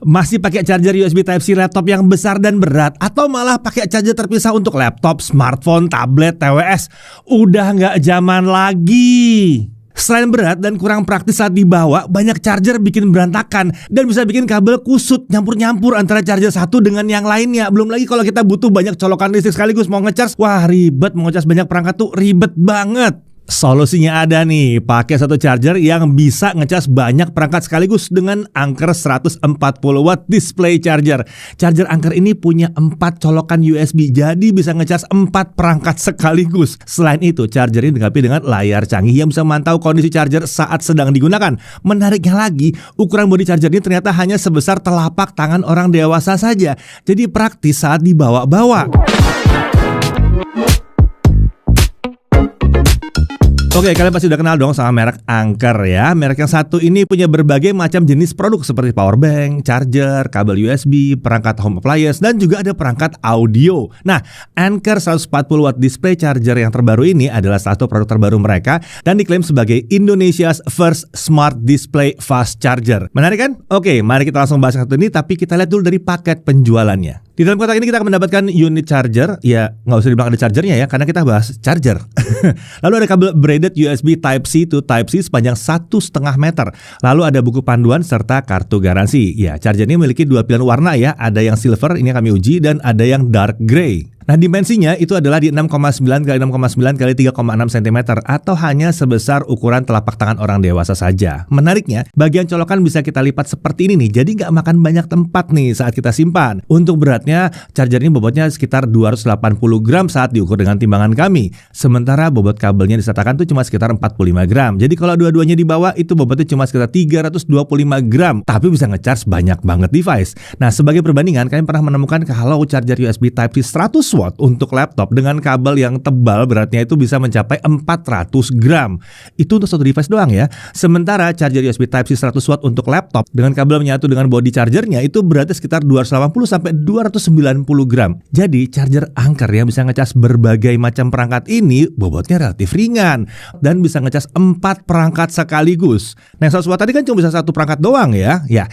Masih pakai charger USB Type-C laptop yang besar dan berat, atau malah pakai charger terpisah untuk laptop, smartphone, tablet, TWS? Udah nggak zaman lagi. Selain berat dan kurang praktis saat dibawa, banyak charger bikin berantakan dan bisa bikin kabel kusut, nyampur-nyampur antara charger satu dengan yang lainnya. Belum lagi kalau kita butuh banyak colokan listrik sekaligus mau ngecas, wah ribet, mau ngecas banyak perangkat tuh ribet banget. Solusinya ada nih, pakai satu charger yang bisa ngecas banyak perangkat sekaligus dengan Anker 140 watt display charger. Charger Anker ini punya 4 colokan USB, jadi bisa ngecas 4 perangkat sekaligus. Selain itu, charger ini dilengkapi dengan layar canggih yang bisa memantau kondisi charger saat sedang digunakan. Menariknya lagi, ukuran bodi charger ini ternyata hanya sebesar telapak tangan orang dewasa saja. Jadi praktis saat dibawa-bawa. Oke, kalian pasti udah kenal dong sama merek Anker ya. Merek yang satu ini punya berbagai macam jenis produk seperti power bank, charger, kabel USB, perangkat home appliance, dan juga ada perangkat audio. Nah, Anker 140 watt display charger yang terbaru ini adalah satu produk terbaru mereka dan diklaim sebagai Indonesia's first smart display fast charger. Menarik kan? Oke, mari kita langsung bahas satu ini, tapi kita lihat dulu dari paket penjualannya. Di dalam kotak ini kita akan mendapatkan unit charger. Ya, nggak usah dibilang ada chargernya ya, karena kita bahas charger. Lalu ada kabel braided USB Type-C to Type-C sepanjang 1,5 meter. Lalu ada buku panduan serta kartu garansi. Ya, charger ini memiliki 2 pilihan warna ya. Ada yang silver, ini yang kami uji, dan ada yang dark gray. Nah, dimensinya itu adalah di 6,9 x 6,9 x 3,6 cm atau hanya sebesar ukuran telapak tangan orang dewasa saja. Menariknya, bagian colokan bisa kita lipat seperti ini nih, jadi nggak makan banyak tempat nih saat kita simpan. Untuk beratnya, charger ini bobotnya sekitar 280 gram saat diukur dengan timbangan kami. Sementara bobot kabelnya disertakan tuh cuma sekitar 45 gram. Jadi kalau dua-duanya dibawa, itu bobotnya cuma sekitar 325 gram. Tapi bisa ngecharge banyak banget device. Nah, sebagai perbandingan, kalian pernah menemukan kalau charger USB Type-C 100 watt untuk laptop dengan kabel yang tebal beratnya itu bisa mencapai 400 gram. Itu untuk satu device doang ya. Sementara charger USB Type-C 100 watt untuk laptop dengan kabel menyatu dengan body chargernya itu beratnya sekitar 280 sampai 290 gram. Jadi charger Anker yang bisa ngecas berbagai macam perangkat ini bobotnya relatif ringan dan bisa ngecas 4 perangkat sekaligus. Nah, yang 100 watt tadi kan cuma bisa satu perangkat doang ya. Ya,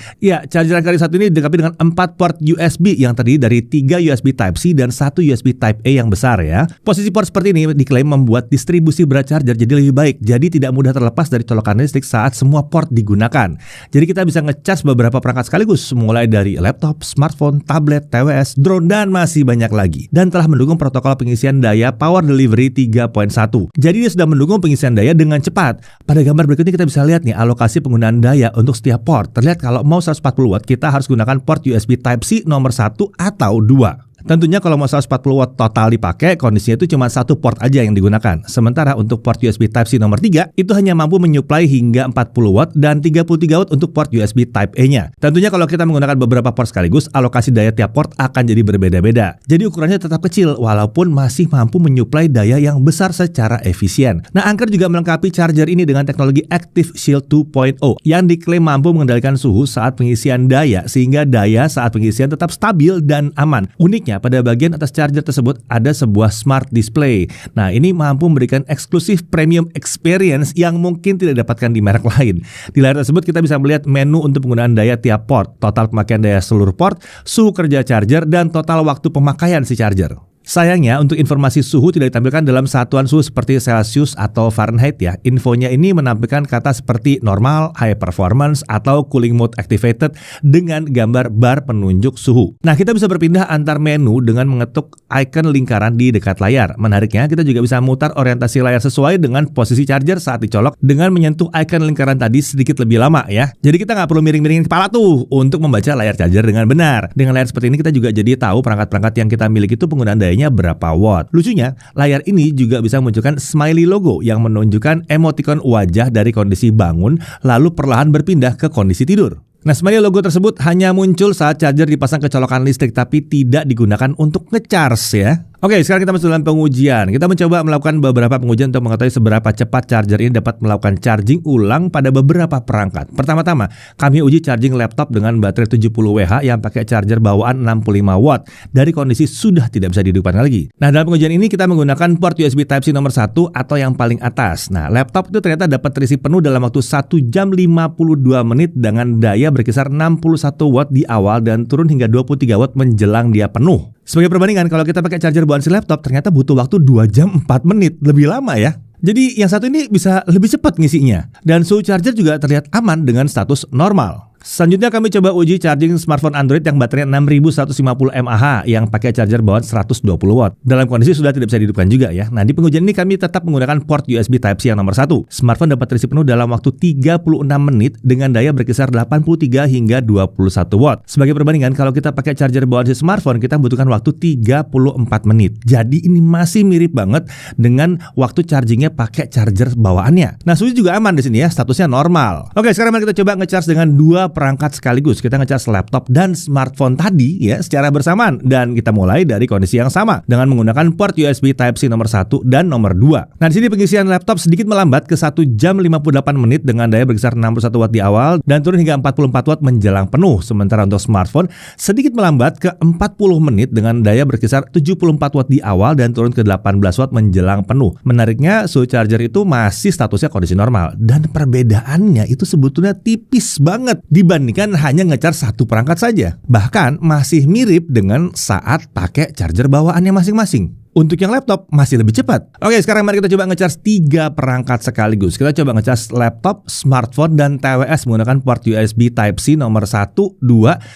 charger Anker satu ini dilengkapi dengan 4 port USB yang terdiri dari 3 USB Type-C dan 1 USB Type-A yang besar ya. Posisi port seperti ini diklaim membuat distribusi berat charger jadi lebih baik. Jadi tidak mudah terlepas dari colokan listrik saat semua port digunakan. Jadi kita bisa ngecas beberapa perangkat sekaligus, mulai dari laptop, smartphone, tablet, TWS, drone, dan masih banyak lagi. Dan telah mendukung protokol pengisian daya Power Delivery 3.1. Jadi dia sudah mendukung pengisian daya dengan cepat. Pada gambar berikut ini kita bisa lihat nih alokasi penggunaan daya untuk setiap port. Terlihat kalau mau 140 watt kita harus gunakan port USB Type-C nomor 1 atau 2. Tentunya kalau mau 140 watt total dipakai, kondisinya itu cuma satu port aja yang digunakan. Sementara untuk port USB Type-C nomor 3, itu hanya mampu menyuplai hingga 40 watt dan 33 watt untuk port USB Type-A-nya. Tentunya kalau kita menggunakan beberapa port sekaligus, alokasi daya tiap port akan jadi berbeda-beda. Jadi ukurannya tetap kecil, walaupun masih mampu menyuplai daya yang besar secara efisien. Nah, Anker juga melengkapi charger ini dengan teknologi Active Shield 2.0 yang diklaim mampu mengendalikan suhu saat pengisian daya, sehingga daya saat pengisian tetap stabil dan aman. Uniknya, pada bagian atas charger tersebut ada sebuah smart display. Nah, ini mampu memberikan eksklusif premium experience yang mungkin tidak didapatkan di merek lain. Di layar tersebut kita bisa melihat menu untuk penggunaan daya tiap port, total pemakaian daya seluruh port, suhu kerja charger, dan total waktu pemakaian si charger. Sayangnya, untuk informasi suhu tidak ditampilkan dalam satuan suhu seperti Celsius atau Fahrenheit ya. Infonya ini menampilkan kata seperti normal, high performance, atau cooling mode activated dengan gambar bar penunjuk suhu. Nah, kita bisa berpindah antar menu dengan mengetuk icon lingkaran di dekat layar. Menariknya, kita juga bisa memutar orientasi layar sesuai dengan posisi charger saat dicolok dengan menyentuh icon lingkaran tadi sedikit lebih lama ya. Jadi kita nggak perlu miring-miringin kepala tuh untuk membaca layar charger dengan benar. Dengan layar seperti ini kita juga jadi tahu perangkat-perangkat yang kita miliki itu penggunaan daya berapa watt. Lucunya, layar ini juga bisa menunjukkan smiley logo yang menunjukkan emoticon wajah dari kondisi bangun lalu perlahan berpindah ke kondisi tidur. Nah, smiley logo tersebut hanya muncul saat charger dipasang ke colokan listrik tapi tidak digunakan untuk ngecharge ya. Oke, sekarang kita masuk dalam pengujian. Kita mencoba melakukan beberapa pengujian untuk mengetahui seberapa cepat charger ini dapat melakukan charging ulang pada beberapa perangkat. Pertama-tama, kami uji charging laptop dengan baterai 70 Wh yang pakai charger bawaan 65 watt dari kondisi sudah tidak bisa dihidupkan lagi. Nah, dalam pengujian ini kita menggunakan port USB Type-C nomor 1 atau yang paling atas. Nah, laptop itu ternyata dapat terisi penuh dalam waktu 1 jam 52 menit dengan daya berkisar 61 watt di awal dan turun hingga 23 watt menjelang dia penuh. Sebagai perbandingan, kalau kita pakai charger bawaan si laptop ternyata butuh waktu 2 jam 4 menit, lebih lama ya. Jadi yang satu ini bisa lebih cepat ngisinya. Dan suhu charger juga terlihat aman dengan status normal. Selanjutnya kami coba uji charging smartphone Android yang baterainya 6150 mAh yang pakai charger bawaan 120 watt. Dalam kondisi sudah tidak bisa dihidupkan juga ya. Nah, di pengujian ini kami tetap menggunakan port USB Type-C yang nomor 1. Smartphone dapat terisi penuh dalam waktu 36 menit dengan daya berkisar 83 hingga 21 watt. Sebagai perbandingan, kalau kita pakai charger bawaan si smartphone, kita membutuhkan waktu 34 menit. Jadi ini masih mirip banget dengan waktu chargingnya pakai charger bawaannya. Nah, suhu juga aman di sini ya, statusnya normal. Oke, sekarang mari kita coba nge-charge dengan dua perangkat sekaligus. Kita nge-charge laptop dan smartphone tadi ya secara bersamaan, dan kita mulai dari kondisi yang sama dengan menggunakan port USB Type-C nomor 1 dan nomor 2. Nah, di sini pengisian laptop sedikit melambat ke 1 jam 58 menit dengan daya berkisar 61 watt di awal dan turun hingga 44 watt menjelang penuh. Sementara untuk smartphone sedikit melambat ke 40 menit dengan daya berkisar 74 watt di awal dan turun ke 18 watt menjelang penuh. Menariknya, suhu charger itu masih statusnya kondisi normal dan perbedaannya itu sebetulnya tipis banget dibandingkan hanya nge-charge satu perangkat saja. Bahkan masih mirip dengan saat pakai charger bawaannya masing-masing. Untuk yang laptop masih lebih cepat. Oke, sekarang mari kita coba nge-charge 3 perangkat sekaligus. Kita coba nge-charge laptop, smartphone, dan TWS menggunakan port USB Type-C nomor 1, 2,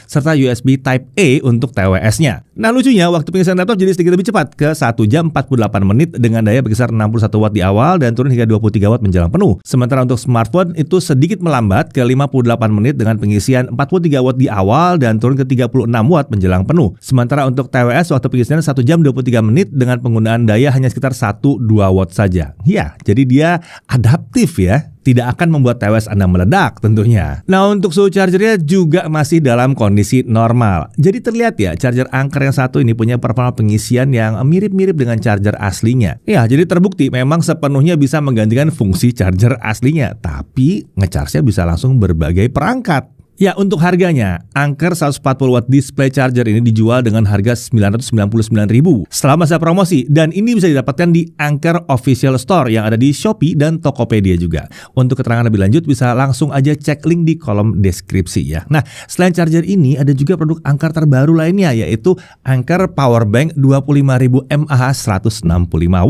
serta USB Type-A untuk TWS-nya. Nah, lucunya waktu pengisian laptop jadi sedikit lebih cepat ke 1 jam 48 menit dengan daya berkisar 61 watt di awal dan turun hingga 23 watt menjelang penuh. Sementara untuk smartphone itu sedikit melambat ke 58 menit dengan pengisian 43 watt di awal dan turun ke 36 watt menjelang penuh. Sementara untuk TWS waktu pengisian 1 jam 23 menit dengan penggunaan daya hanya sekitar 1-2 watt saja. Ya, jadi dia adaptif ya. Tidak akan membuat TWS Anda meledak tentunya. Nah, untuk suhu chargernya juga masih dalam kondisi normal. Jadi terlihat ya, charger Anker yang satu ini punya performa pengisian yang mirip-mirip dengan charger aslinya. Ya, jadi terbukti memang sepenuhnya bisa menggantikan fungsi charger aslinya. Tapi nge-charge-nya bisa langsung berbagai perangkat. Ya, untuk harganya, Anker 140 watt display charger ini dijual dengan harga 999.000 setelah masa promosi, dan ini bisa didapatkan di Anker Official Store yang ada di Shopee dan Tokopedia juga. Untuk keterangan lebih lanjut bisa langsung aja cek link di kolom deskripsi ya. Nah, selain charger ini ada juga produk Anker terbaru lainnya, yaitu Anker Powerbank 25.000 mAh 165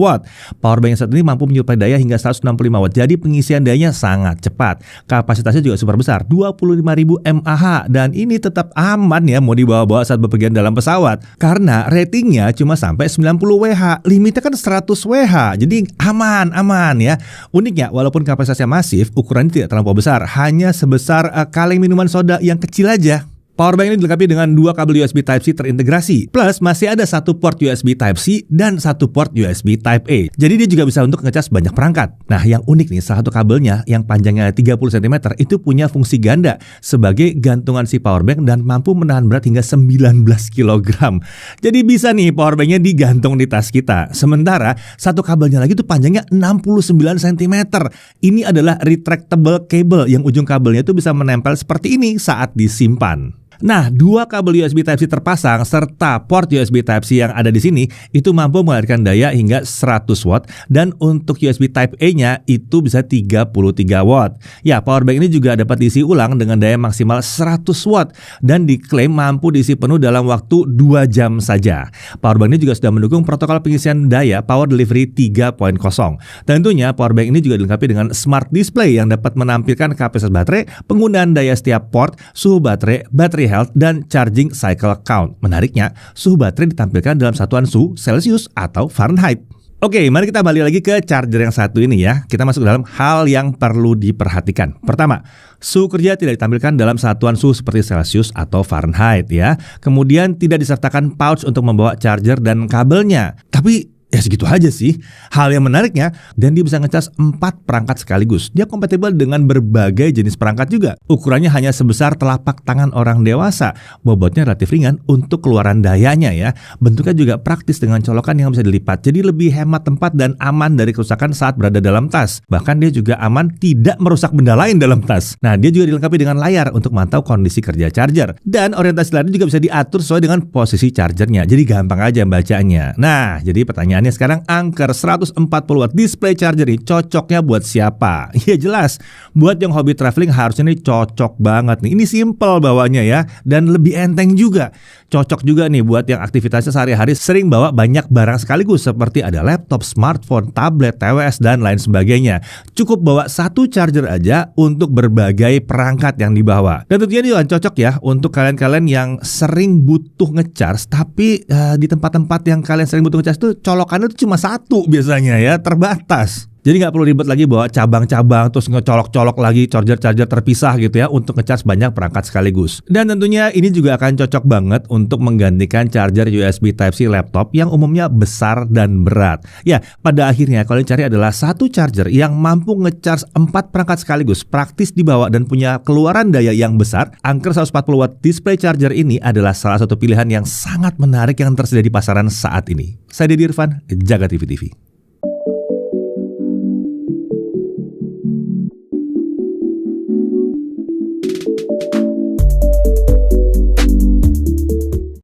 watt. Powerbank saat ini mampu menyuplai daya hingga 165 watt. Jadi pengisian dayanya sangat cepat. Kapasitasnya juga super besar, 25.000 mAh, dan ini tetap aman ya mau dibawa-bawa saat bepergian dalam pesawat karena ratingnya cuma sampai 90 Wh, limitnya kan 100 Wh, jadi aman ya. Uniknya, walaupun kapasitasnya masif, ukurannya tidak terlalu besar, hanya sebesar kaleng minuman soda yang kecil aja. Powerbank ini dilengkapi dengan 2 kabel USB Type-C terintegrasi, plus masih ada 1 port USB Type-C dan 1 port USB Type-A. Jadi dia juga bisa untuk ngecas banyak perangkat. Nah, yang unik nih, salah satu kabelnya yang panjangnya 30 cm itu punya fungsi ganda sebagai gantungan si powerbank dan mampu menahan berat hingga 19 kg. Jadi bisa nih powerbanknya digantung di tas kita. Sementara satu kabelnya lagi tuh panjangnya 69 cm. Ini adalah retractable cable yang ujung kabelnya itu bisa menempel seperti ini saat disimpan. Nah, 2 kabel USB Type-C terpasang serta port USB Type-C yang ada di sini itu mampu mengalirkan daya hingga 100 watt, dan untuk USB Type-A-nya itu bisa 33 watt. Ya, powerbank ini juga dapat diisi ulang dengan daya maksimal 100 watt dan diklaim mampu diisi penuh dalam waktu 2 jam saja. Powerbank ini juga sudah mendukung protokol pengisian daya Power Delivery 3.0. Tentunya powerbank ini juga dilengkapi dengan smart display yang dapat menampilkan kapasitas baterai, penggunaan daya setiap port, suhu baterai health, dan charging cycle count. Menariknya, suhu baterai ditampilkan dalam satuan suhu Celsius atau Fahrenheit. Oke, mari kita balik lagi ke charger yang satu ini ya. Kita masuk ke dalam hal yang perlu diperhatikan. Pertama, suhu kerja tidak ditampilkan dalam satuan suhu seperti Celsius atau Fahrenheit ya. Kemudian tidak disertakan pouch untuk membawa charger dan kabelnya. Tapi Ya segitu aja sih. Hal yang menariknya, dan dia bisa ngecas 4 perangkat sekaligus. Dia kompatibel dengan berbagai jenis perangkat juga. Ukurannya hanya sebesar telapak tangan orang dewasa. Bobotnya relatif ringan untuk keluaran dayanya ya. Bentuknya juga praktis dengan colokan yang bisa dilipat. Jadi lebih hemat tempat dan aman dari kerusakan saat berada dalam tas. Bahkan dia juga aman tidak merusak benda lain dalam tas. Nah, dia juga dilengkapi dengan layar untuk memantau kondisi kerja charger. Dan orientasi layar juga bisa diatur sesuai dengan posisi chargernya. Jadi gampang aja bacanya. Nah, jadi pertanyaannya sekarang, Anker 140 watt display charger ini cocoknya buat siapa? Ya jelas, buat yang hobi traveling harusnya ini cocok banget nih. Ini simple bawanya ya, dan lebih enteng juga. Cocok juga nih buat yang aktivitasnya sehari-hari sering bawa banyak barang sekaligus seperti ada laptop, smartphone, tablet, TWS, dan lain sebagainya. Cukup bawa satu charger aja untuk berbagai perangkat yang dibawa. Dan tentunya ini juga cocok ya untuk kalian-kalian yang sering butuh ngecharge, tapi di tempat-tempat yang kalian sering butuh ngecharge itu colokannya itu cuma satu biasanya ya, terbatas. Jadi nggak perlu ribet lagi bawa cabang-cabang terus ngecolok-colok lagi charger-charger terpisah gitu ya untuk ngecharge banyak perangkat sekaligus. Dan tentunya ini juga akan cocok banget untuk menggantikan charger USB Type-C laptop yang umumnya besar dan berat. Ya, pada akhirnya kalau dicari adalah satu charger yang mampu ngecharge 4 perangkat sekaligus, praktis dibawa dan punya keluaran daya yang besar. Anker 140 watt display charger ini adalah salah satu pilihan yang sangat menarik yang tersedia di pasaran saat ini. Saya Deddy Irfan, Jaga TV TV.